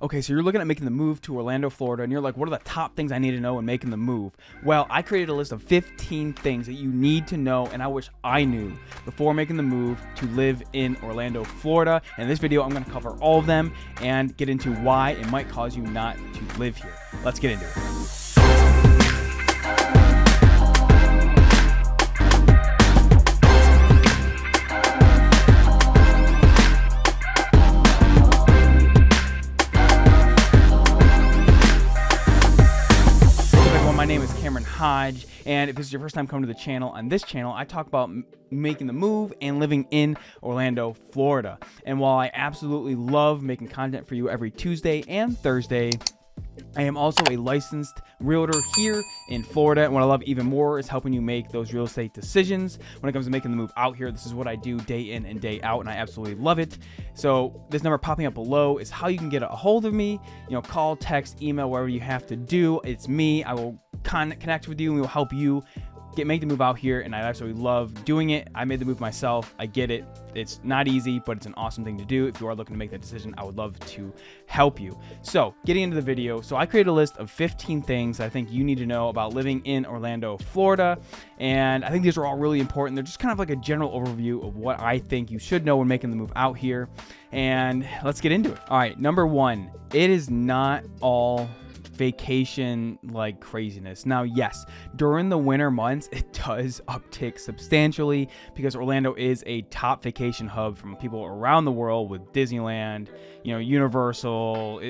Okay, so you're looking at making the move to Orlando, Florida, and you're like, what are the top things I need to know when making the move? Well, I created a list of 15 things that you need to know, and I wish I knew before making the move to live in Orlando, Florida. And in this video, I'm going to cover all of them and get into why it might cause you not to live here. Let's get into it. Hodge, and if this is your first time coming to the channel, on this channel I talk about making the move and living in Orlando, Florida. And while I absolutely love making content for you every Tuesday and Thursday, I am also a licensed realtor here in Florida, and what I love even more is helping you make those real estate decisions when it comes to making the move out here. This is what I do day in and day out, and I absolutely love it. So this number popping up below is how you can get a hold of me. Call, text, email, whatever you have to do. It's me. I will connect with you, and we will help you make the move out here, and I absolutely love doing it. I made the move myself. I get it. It's not easy, but it's an awesome thing to do. If you are looking to make that decision, I would love to help you. So getting into the video, so I created a list of 15 things I think you need to know about living in Orlando, Florida, and I think these are all really important. They're just kind of like a general overview of what I think you should know when making the move out here, and let's get into it. All right, number one, it is not all vacation like craziness. Now, yes, during the winter months it does uptick substantially because Orlando is a top vacation hub from people around the world with Disneyland, Universal.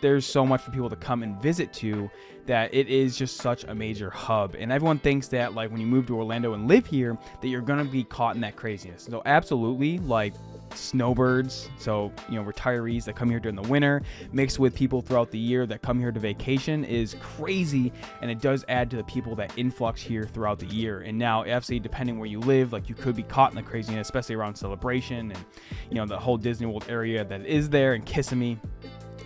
There's so much for people to come and visit to that it is just such a major hub, and everyone thinks that like when you move to Orlando and live here that you're gonna be caught in that craziness. So absolutely, like snowbirds, so retirees that come here during the winter mixed with people throughout the year that come here to vacation is crazy, and it does add to the people that influx here throughout the year. And now obviously depending where you live, like you could be caught in the craziness, especially around Celebration and the whole Disney World area that is there and Kissimmee.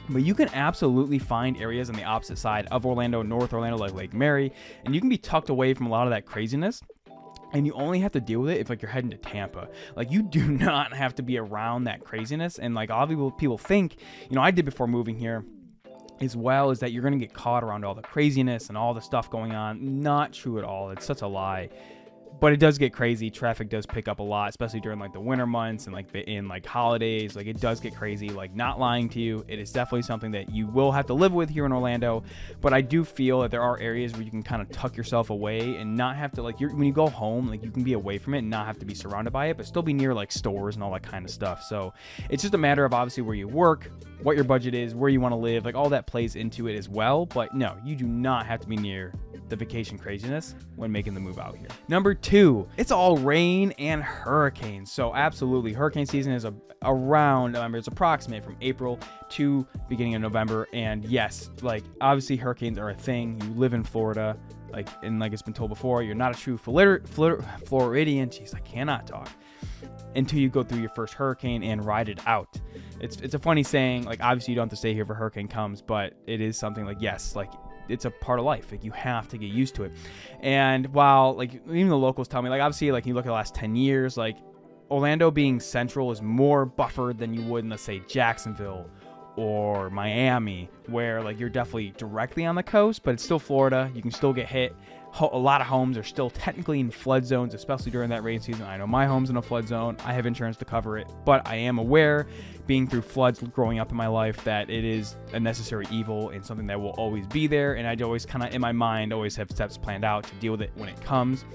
But you can absolutely find areas on the opposite side of Orlando, North Orlando, like Lake Mary, and you can be tucked away from a lot of that craziness. And you only have to deal with it if you're heading to Tampa. Like, you do not have to be around that craziness. And like all people think, I did before moving here as well, is that you're going to get caught around all the craziness and all the stuff going on. Not true at all. It's such a lie. But it does get crazy. Traffic does pick up a lot, especially during like the winter months and in holidays. Like, it does get crazy. Like, not lying to you, it is definitely something that you will have to live with here in Orlando. But I do feel that there are areas where you can kind of tuck yourself away and not have to when you go home, like you can be away from it and not have to be surrounded by it, but still be near like stores and all that kind of stuff. So it's just a matter of obviously where you work, what your budget is, where you want to live, like all that plays into it as well. But no, you do not have to be near the vacation craziness when making the move out here. Number two, it's all rain and hurricanes. So absolutely, hurricane season is around November. It's approximate from April to beginning of November. And yes, like obviously hurricanes are a thing. You live in Florida, like it's been told before, you're not a true Floridian. Jeez, I cannot talk until you go through your first hurricane and ride it out. It's a funny saying. Like, obviously you don't have to stay here if a hurricane comes, but it is something like, yes, like it's a part of life. Like, you have to get used to it. And while like even the locals tell me, like obviously like you look at the last 10 years, like Orlando being central is more buffered than you would in, let's say, Jacksonville or Miami, where like you're definitely directly on the coast, but it's still Florida. You can still get hit. A lot of homes are still technically in flood zones, especially during that rain season. I know my home's in a flood zone. I have insurance to cover it, but I am aware, being through floods growing up in my life, that it is a necessary evil and something that will always be there. And I'd always kind of, in my mind, always have steps planned out to deal with it when it comes.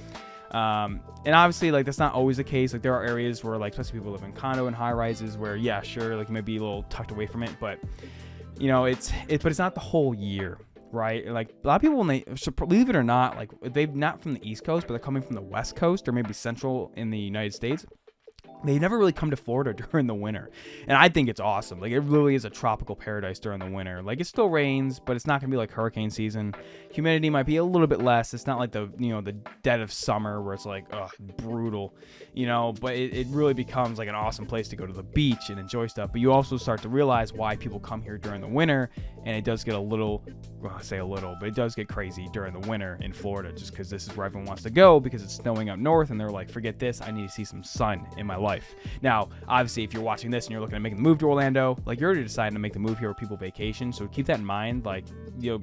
And obviously, like, that's not always the case. Like, there are areas where, like, especially people live in condo and high rises where, yeah, sure, like you might be a little tucked away from it, but but it's not the whole year. Right? Like, a lot of people, when they, believe it or not, like they're not from the East Coast, but they're coming from the West Coast or maybe Central in the United States, they never really come to Florida during the winter. And I think it's awesome. Like, it really is a tropical paradise during the winter. Like, it still rains, but it's not gonna be like hurricane season. Humidity might be a little bit less. It's not like the the dead of summer where it's like brutal, but it really becomes like an awesome place to go to the beach and enjoy stuff. But you also start to realize why people come here during the winter, and it does get but it does get crazy during the winter in Florida, just because this is where everyone wants to go because it's snowing up north, and they're like, forget this, I need to see some sun in my life. life. Now, obviously, if you're watching this and you're looking at making the move to Orlando, like you're already deciding to make the move here where people vacation. So keep that in mind. Like,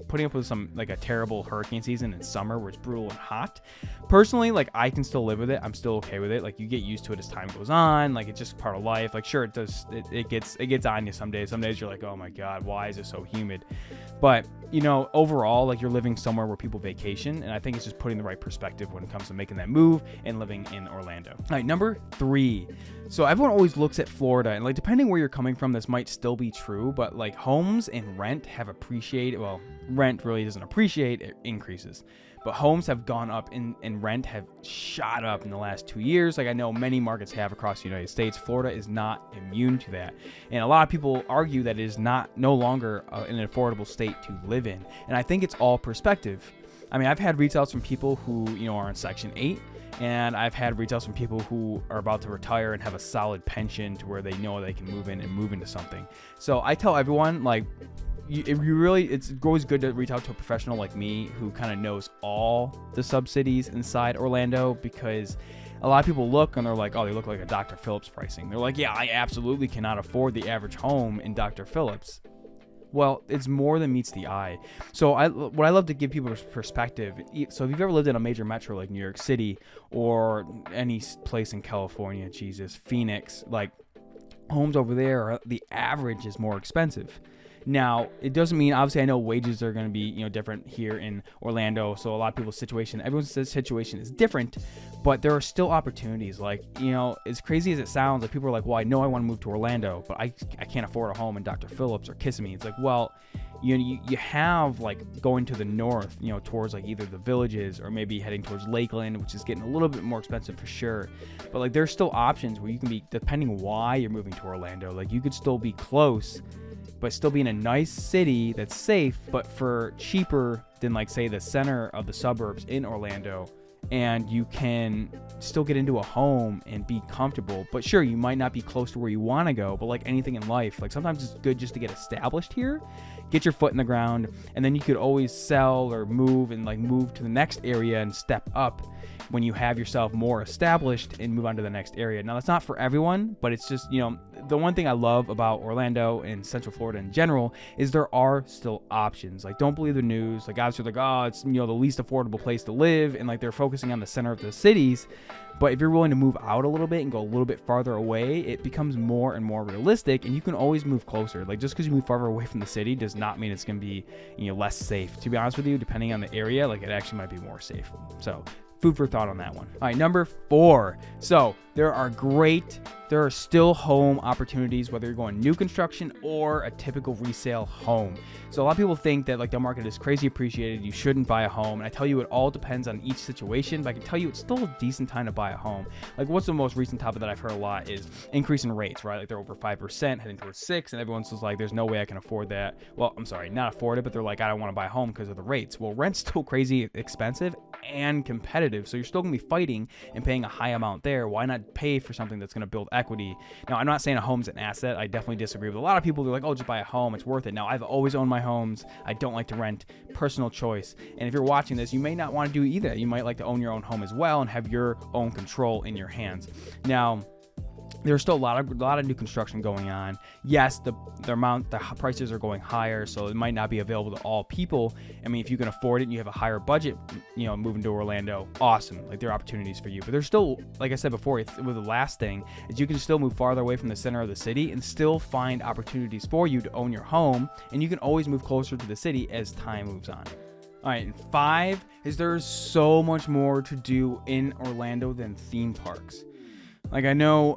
putting up with some like a terrible hurricane season in summer where it's brutal and hot. Personally, like I can still live with it. I'm still okay with it. Like you get used to it as time goes on. Like it's just part of life. Like sure, it does. It gets on you some days. Some days you're like, oh my God, why is it so humid? But overall, like you're living somewhere where people vacation, and I think it's just putting the right perspective when it comes to making that move and living in Orlando. All right, number 3. So everyone always looks at Florida, and like depending where you're coming from, this might still be true, but like homes and rent have appreciated. Well, rent really doesn't appreciate, it increases. But homes have gone up and rent have shot up in the last 2 years. Like I know many markets have across the United States. Florida is not immune to that. And a lot of people argue that it is no longer an affordable state to live in. And I think it's all perspective. I mean, I've had reach outs from people who, are in Section 8. And I've had reach outs from people who are about to retire and have a solid pension to where they know they can move in and move into something. So I tell everyone, like, it's always good to reach out to a professional like me who kind of knows all the subsidies inside Orlando, because a lot of people look and they're like, oh, they look like a Dr. Phillips pricing. They're like, yeah, I absolutely cannot afford the average home in Dr. Phillips. Well, it's more than meets the eye. So what I love to give people perspective. So if you've ever lived in a major metro like New York City or any place in California, Phoenix, like homes over there, the average is more expensive. Now, it doesn't mean, obviously, I know wages are going to be, different here in Orlando. So a lot of people's situation, everyone's situation is different, but there are still opportunities. Like, as crazy as it sounds, like people are like, well, I know I want to move to Orlando, but I can't afford a home in Dr. Phillips or Kissimmee. It's like, well, you have like going to the north, towards like either the Villages or maybe heading towards Lakeland, which is getting a little bit more expensive for sure. But like there's still options where you can be, depending why you're moving to Orlando, like you could still be close, but still be in a nice city that's safe, but for cheaper than like say the center of the suburbs in Orlando. And you can still get into a home and be comfortable. But sure, you might not be close to where you want to go, but like anything in life, like sometimes it's good just to get established here, get your foot in the ground, and then you could always sell or move and like move to the next area and step up when you have yourself more established and move on to the next area. Now, that's not for everyone, but it's just, the one thing I love about Orlando and Central Florida in general is there are still options. Like, don't believe the news. Like, obviously, like, oh, it's, the least affordable place to live, and like they're focusing on the center of the cities. But if you're willing to move out a little bit and go a little bit farther away, it becomes more and more realistic, and you can always move closer. Like, just because you move farther away from the city does not mean it's going to be, less safe. To be honest with you, depending on the area, like it actually might be more safe. So food for thought on that one. All right, number 4. So there are still home opportunities, whether you're going new construction or a typical resale home. So a lot of people think that like the market is crazy appreciated, you shouldn't buy a home. And I tell you, it all depends on each situation, but I can tell you it's still a decent time to buy a home. Like what's the most recent topic that I've heard a lot is increase in rates, right? Like they're over 5%, heading towards 6%, and everyone's just like, there's no way I can afford that. Well, I'm sorry, not afford it, but they're like, I don't want to buy a home because of the rates. Well, rent's still crazy expensive and competitive. So you're still going to be fighting and paying a high amount there. Why not pay for something that's going to build equity? Now, I'm not saying a home's an asset. I definitely disagree with a lot of people. They're like, oh, just buy a home. It's worth it. Now, I've always owned my homes. I don't like to rent. Personal choice. And if you're watching this, you may not want to do either. You might like to own your own home as well and have your own control in your hands. Now, there's still a lot of new construction going on. Yes, the prices are going higher, so it might not be available to all people. I mean, if you can afford it and you have a higher budget, moving to Orlando, awesome. Like there are opportunities for you. But there's still, like I said before, with the last thing is you can still move farther away from the center of the city and still find opportunities for you to own your home, and you can always move closer to the city as time moves on. All right, and 5 is there's so much more to do in Orlando than theme parks. Like I know,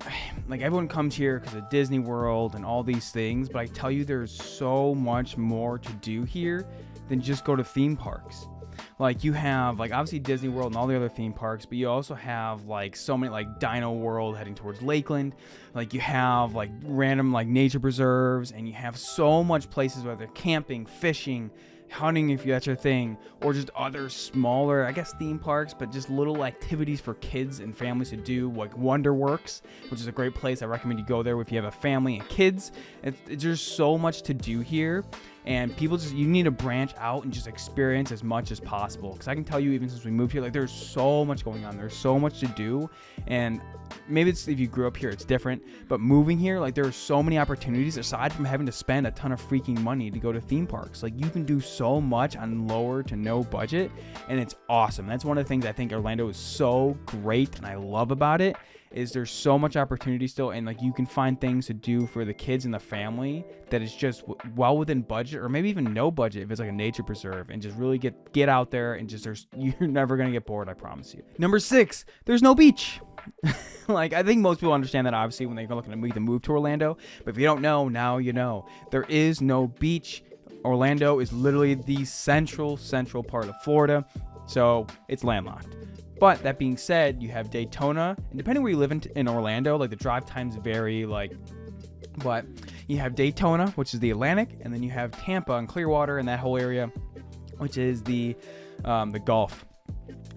like everyone comes here because of Disney World and all these things, but I tell you there's so much more to do here than just go to theme parks. Like you have like obviously Disney World and all the other theme parks, but you also have like so many like Dino World heading towards Lakeland. Like you have like random like nature preserves, and you have so much places, whether camping, fishing, hunting if that's your thing, or just other smaller, I guess, theme parks, but just little activities for kids and families to do, like Wonderworks, which is a great place. I recommend you go there if you have a family and kids. It's just so much to do here. And people you need to branch out and just experience as much as possible. Because I can tell you, even since we moved here, like there's so much going on. There's so much to do. And maybe it's if you grew up here, it's different. But moving here, like there are so many opportunities aside from having to spend a ton of freaking money to go to theme parks. Like you can do so much on lower to no budget, and it's awesome. That's one of the things I think Orlando is so great and I love about it. Is there's so much opportunity still, and like you can find things to do for the kids and the family that is just well within budget, or maybe even no budget if it's like a nature preserve, and just really get out there and just you're never gonna get bored, I promise you. Number 6, there's no beach. Like I think most people understand that obviously when they're looking to make the move to Orlando, but if you don't know, now you know. There is no beach. Orlando is literally the central part of Florida, so it's landlocked. But that being said, you have Daytona, and depending where you live in Orlando, like the drive times vary, but you have Daytona, which is the Atlantic, and then you have Tampa and Clearwater and that whole area, which is the Gulf.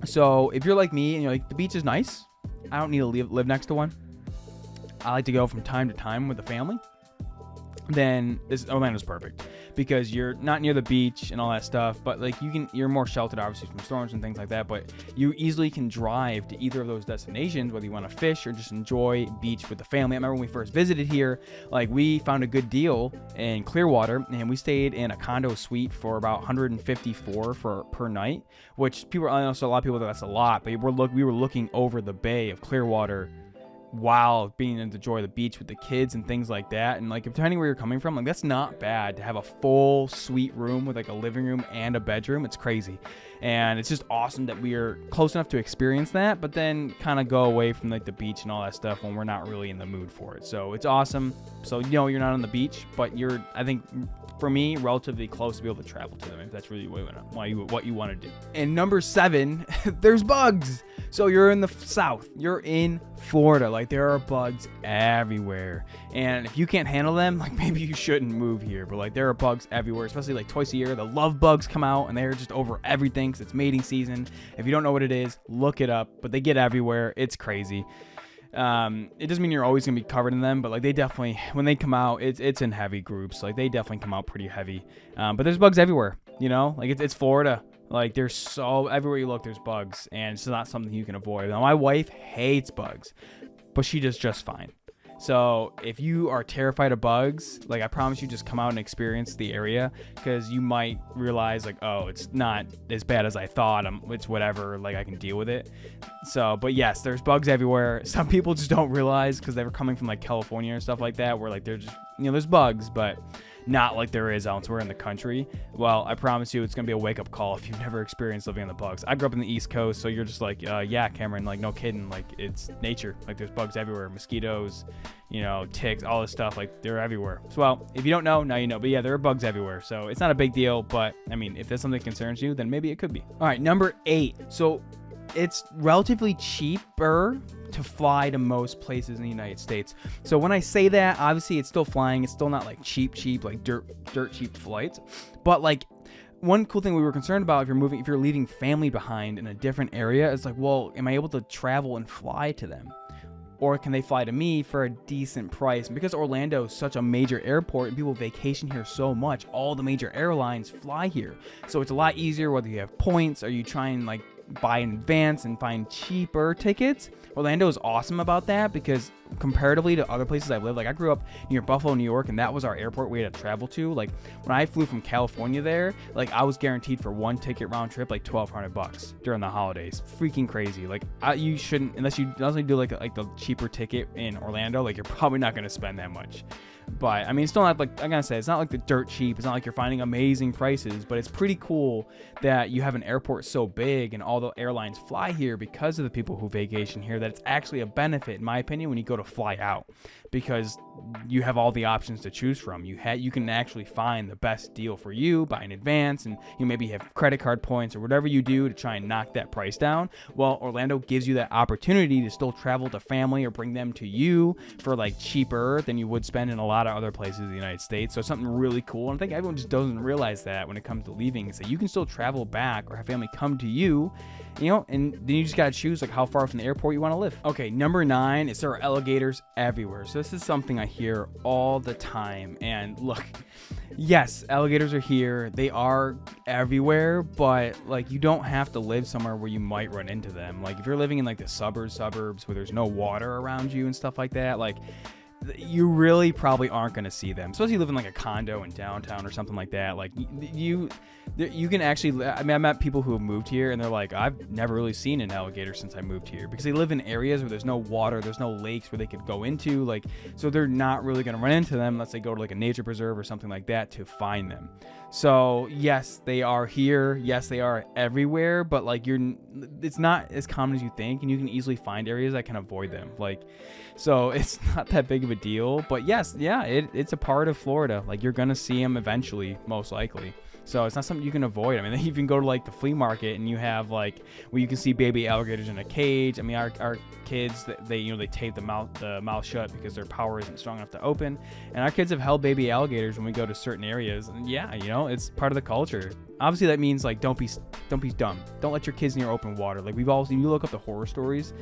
So if you're like me and you're like, the beach is nice, I don't need to live next to one, I like to go from time to time with the family, then Orlando's perfect. Because you're not near the beach and all that stuff, but like you're more sheltered obviously from storms and things like that, but you easily can drive to either of those destinations, whether you want to fish or just enjoy beach with the family. I remember when we first visited here, like we found a good deal in Clearwater, and we stayed in a condo suite for about $154 per night, which I know so a lot of people think that's a lot, but we were looking over the bay of Clearwater while being able to enjoy the beach with the kids and things like that. And like depending where you're coming from, like that's not bad to have a full suite room with like a living room and a bedroom. It's crazy, and it's just awesome that we are close enough to experience that, but then kind of go away from like the beach and all that stuff when we're not really in the mood for it. So it's awesome. So you're not on the beach, but you're, I think for me, relatively close to be able to travel to them if that's really what you want to do. And number 7, there's bugs. So you're in the South, you're in Florida, like there are bugs everywhere, and if you can't handle them, like maybe you shouldn't move here. But like there are bugs everywhere, especially like twice a year the love bugs come out, and they're just over everything because it's mating season. If you don't know what it is, look it up, but they get everywhere. It's crazy. It doesn't mean you're always gonna be covered in them, but like they definitely, when they come out, it's in heavy groups. Like they definitely come out pretty heavy. But there's bugs everywhere, like it's Florida. Like there's so everywhere you look, there's bugs, and it's not something you can avoid. Now my wife hates bugs, but she does just fine. So if you are terrified of bugs, like I promise you, just come out and experience the area, because you might realize like, oh, it's not as bad as I thought. It's whatever, like I can deal with it. So, but yes, there's bugs everywhere. Some people just don't realize because they were coming from like California and stuff like that, where like they're just, there's bugs, but not like there is elsewhere in the country. Well, I promise you, it's gonna be a wake-up call if you've never experienced living in the bugs. I grew up in the East Coast, so you're just like, yeah, Cameron, like no kidding, like it's nature. Like there's bugs everywhere, mosquitoes, ticks, all this stuff, like they're everywhere. So, well, if you don't know, now you know. But yeah, there are bugs everywhere, so it's not a big deal. But I mean, if that's something that concerns you, then maybe it could be. All right, number 8. So it's relatively cheaper to fly to most places in the United States. So when I say that, obviously it's still flying. It's still not like cheap, like dirt cheap flights. But like one cool thing we were concerned about if you're leaving family behind in a different area, is like, well, am I able to travel and fly to them? Or can they fly to me for a decent price? And because Orlando is such a major airport and people vacation here so much, all the major airlines fly here. So it's a lot easier whether you have points or you try and like buy in advance and find cheaper tickets. Orlando is awesome about that, because comparatively to other places I've lived, like I grew up near Buffalo, New York, and that was our airport we had to travel to. Like when I flew from California there, like I was guaranteed for one ticket round trip like $1,200 during the holidays. Freaking crazy. Like you shouldn't, unless you do like the cheaper ticket in Orlando, like you're probably not going to spend that much. But I mean, it's still not like, I gotta say, it's not like the dirt cheap. It's not like you're finding amazing prices, but it's pretty cool that you have an airport so big and all the airlines fly here because of the people who vacation here, that it's actually a benefit, in my opinion, when you go to fly out, because you have all the options to choose from. You can actually find the best deal for you, buy in advance, and you maybe have credit card points or whatever you do to try and knock that price down. Well, Orlando gives you that opportunity to still travel to family or bring them to you for like cheaper than you would spend in a lot of other places in the United States. So it's something really cool, and I think everyone just doesn't realize that when it comes to leaving, is that you can still travel back or have family come to you, and then you just gotta choose like how far from the airport you want to live. Okay, number 9 is there are alligators everywhere. So this is something I hear all the time. And look, yes, alligators are here. They are everywhere, but like you don't have to live somewhere where you might run into them. Like if you're living in like the suburbs where there's no water around you and stuff like that, like you really probably aren't going to see them. Especially if you live in like a condo in downtown or something like that. Like you can actually, I mean, I met people who have moved here and they're like, I've never really seen an alligator since I moved here, because they live in areas where there's no water, there's no lakes where they could go into, like, so they're not really going to run into them unless they go to like a nature preserve or something like that to find them. So yes, they are here. Yes, they are everywhere, but like it's not as common as you think, and you can easily find areas that can avoid them. Like, so it's not that big of a deal, but yes, yeah, it's a part of Florida. Like you're going to see them eventually, most likely. So it's not something you can avoid. I mean, you can go to like the flea market and you have like where you can see baby alligators in a cage. I mean, our kids, they tape the mouth shut because their power isn't strong enough to open. And our kids have held baby alligators when we go to certain areas. And yeah, it's part of the culture. Obviously, that means like don't be dumb. Don't let your kids near open water. Like you look up the horror stories,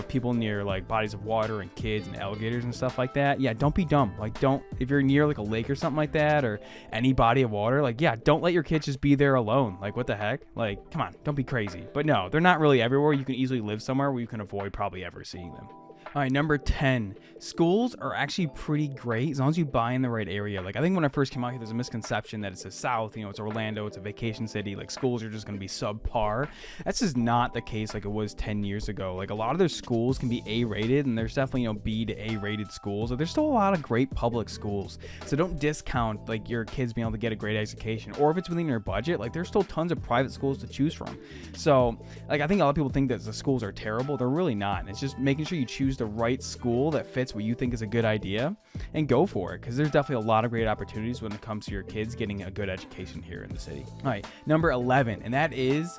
people near like bodies of water and kids and alligators and stuff like that. Yeah, don't be dumb. Like if you're near like a lake or something like that, or any body of water, like yeah, don't let your kids just be there alone. Like what the heck? Like come on, don't be crazy. But no, they're not really everywhere. You can easily live somewhere where you can avoid probably ever seeing them. All right, number 10. Schools are actually pretty great as long as you buy in the right area. Like I think when I first came out here, there's a misconception that it's the South, it's Orlando, it's a vacation city, like schools are just going to be subpar. That's just not the case like it was 10 years ago. Like a lot of their schools can be A-rated, and there's definitely B to A-rated schools. But there's still a lot of great public schools. So don't discount like your kids being able to get a great education, or if it's within your budget, like there's still tons of private schools to choose from. So like I think a lot of people think that the schools are terrible. They're really not. And it's just making sure you choose the right school that fits what you think is a good idea and go for it, because there's definitely a lot of great opportunities when it comes to your kids getting a good education here in the city. All right, number 11, and that is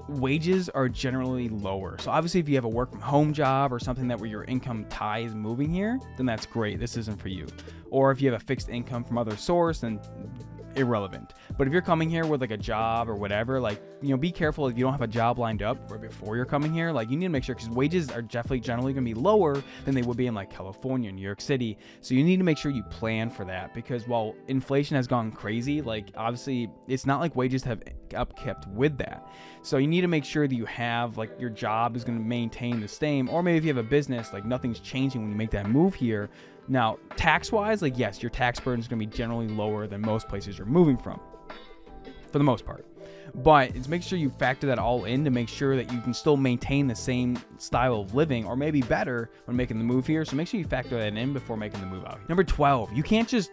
wages are generally lower. So obviously if you have a work from home job or something that where your income ties moving here, then that's great. This isn't for you. Or if you have a fixed income from other source, then irrelevant. But if you're coming here with like a job or whatever, like be careful if you don't have a job lined up right before you're coming here. Like you need to make sure, because wages are definitely generally going to be lower than they would be in like California, New York City. So you need to make sure you plan for that, because while inflation has gone crazy, like obviously it's not like wages have upkept with that. So you need to make sure that you have like your job is going to maintain the same, or maybe if you have a business, like nothing's changing when you make that move here. Now, tax-wise, like yes, your tax burden is going to be generally lower than most places you're moving from, for the most part. But it's make sure you factor that all in to make sure that you can still maintain the same style of living, or maybe better when making the move here. So make sure you factor that in before making the move out here. Number 12, you can't just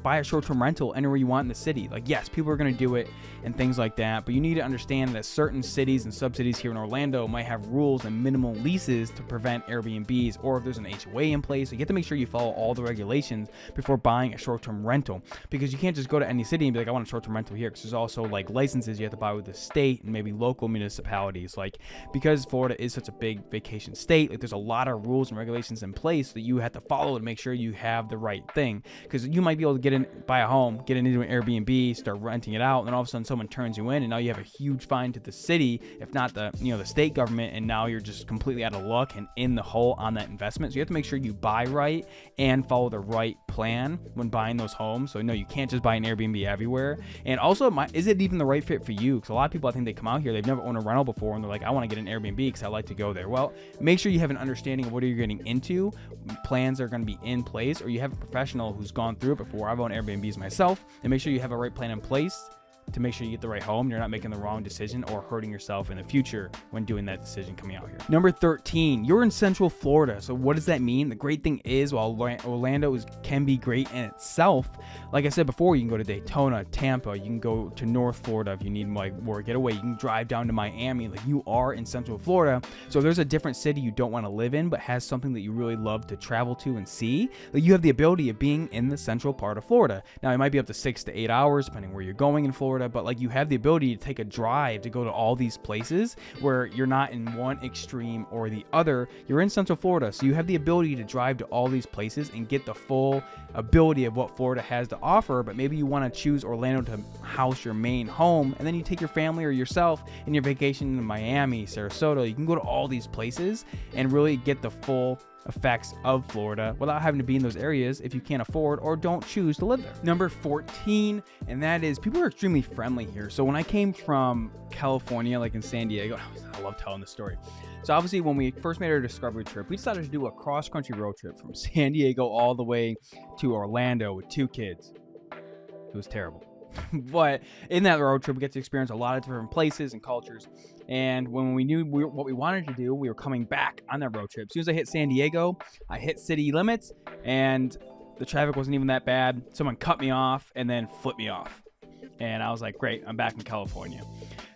buy a short-term rental anywhere you want in the city. Like yes, people are going to do it and things like that, but you need to understand that certain cities and sub-cities here in Orlando might have rules and minimal leases to prevent Airbnbs, or if there's an HOA in place. So you have to make sure you follow all the regulations before buying a short-term rental, because you can't just go to any city and be like, I want a short-term rental here, because there's also like licenses you have to buy with the state and maybe local municipalities. Like because Florida is such a big vacation state, like there's a lot of rules and regulations in place that you have to follow to make sure you have the right thing, because you might be able to buy a home, get into an Airbnb, start renting it out, and then all of a sudden someone turns you in, and now you have a huge fine to the city, if not the the state government, and now you're just completely out of luck and in the hole on that investment. So you have to make sure you buy right and follow the right plan when buying those homes. So no, you can't just buy an Airbnb everywhere. And also, is it even the right fit for you? Because a lot of people, I think they come out here, they've never owned a rental before, and they're like, I want to get an Airbnb because I like to go there. Well, make sure you have an understanding of what you're getting into. Plans are going to be in place, or you have a professional who's gone through it before. I've owned Airbnbs myself, and make sure you have a right plan in place to make sure you get the right home. You're not making the wrong decision or hurting yourself in the future when doing that decision coming out here. Number 13, you're in Central Florida. So what does that mean? The great thing is, while Orlando can be great in itself, like I said before, you can go to Daytona, Tampa, you can go to North Florida if you need like more getaway, you can drive down to Miami. Like you are in Central Florida. So if there's a different city you don't want to live in but has something that you really love to travel to and see, like you have the ability of being in the central part of Florida. Now it might be up to 6 to 8 hours depending where you're going in Florida, but like you have the ability to take a drive to go to all these places where you're not in one extreme or the other. You're in Central Florida, so you have the ability to drive to all these places and get the full ability of what Florida has to offer. But maybe you want to choose Orlando to house your main home, and then you take your family or yourself and your vacation in Miami, Sarasota. You can go to all these places and really get the full effects of Florida without having to be in those areas if you can't afford or don't choose to live there. Number 14, and that is people are extremely friendly here. So when I came from California, like in San Diego, I love telling this story. So obviously when we first made our discovery trip, we decided to do a cross-country road trip from San Diego all the way to Orlando with 2 kids. It was terrible. But in that road trip, we get to experience a lot of different places and cultures. And when we knew what we wanted to do, we were coming back on that road trip. As soon as I hit San Diego, I hit city limits, and the traffic wasn't even that bad. Someone cut me off and then flipped me off. And I was like, great, I'm back in California.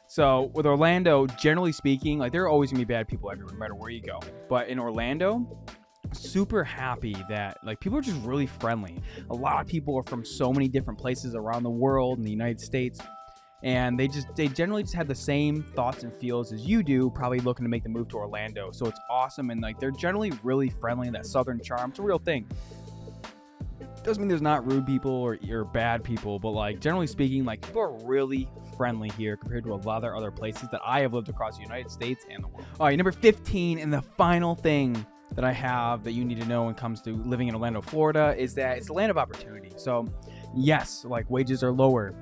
So with Orlando, generally speaking, like there are always gonna be bad people everywhere, no matter where you go. But in Orlando, super happy that like people are just really friendly. A lot of people are from so many different places around the world in the United States, and they generally just have the same thoughts and feels as you do, probably looking to make the move to Orlando. So it's awesome, and like they're generally really friendly, and that southern charm, it's a real thing. Doesn't mean there's not rude people or bad people, but like generally speaking, like people are really friendly here compared to a lot of other places that I have lived across the United States and the world. All right, number 15, and the final thing that I have that you need to know when it comes to living in Orlando, Florida, is that it's a land of opportunity. So yes, like wages are lower.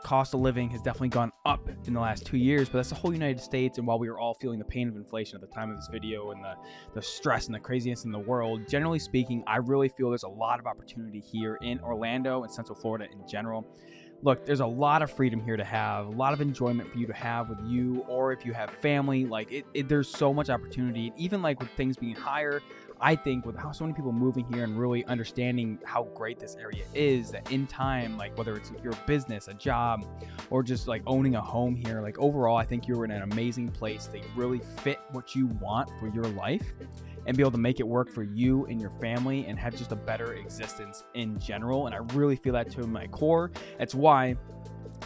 Cost of living has definitely gone up in the last 2 years, but that's the whole United States. And while we were all feeling the pain of inflation at the time of this video and the stress and the craziness in the world, generally speaking, I really feel there's a lot of opportunity here in Orlando and Central Florida in general. Look, there's a lot of freedom here to have, a lot of enjoyment for you to have with you, or if you have family, like there's so much opportunity. And even like with things being higher, I think with how so many people moving here and really understanding how great this area is, that in time, like whether it's your business, a job, or just like owning a home here, like overall, I think you're in an amazing place to really fit what you want for your life and be able to make it work for you and your family and have just a better existence in general. And I really feel that to my core. That's why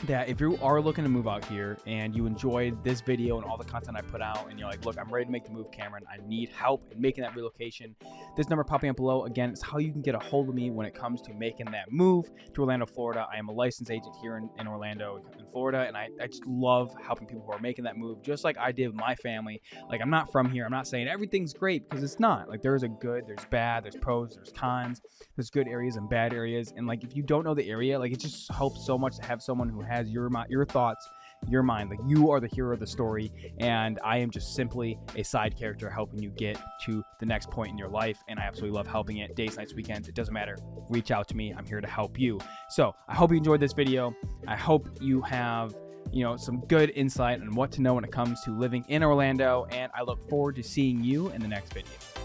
that if you are looking to move out here and you enjoyed this video and all the content I put out and you're like, look, I'm ready to make the move, Cameron, I need help in making that relocation, this number popping up below, again, is how you can get a hold of me when it comes to making that move to Orlando, Florida. I am a licensed agent here in Orlando, in Florida, and I just love helping people who are making that move, just like I did with my family. Like, I'm not from here. I'm not saying everything's great, because it's not. Like, there's a good, there's bad, there's pros, there's cons, there's good areas and bad areas. And like, if you don't know the area, like, it just helps so much to have someone who has your thoughts, your mind. Like, you are the hero of the story, and I am just simply a side character helping you get to the next point in your life. And I absolutely love helping it. Days, nights, weekends, it doesn't matter. Reach out to me. I'm here to help you. So I hope you enjoyed this video. I hope you have some good insight on what to know when it comes to living in Orlando, and I look forward to seeing you in the next video.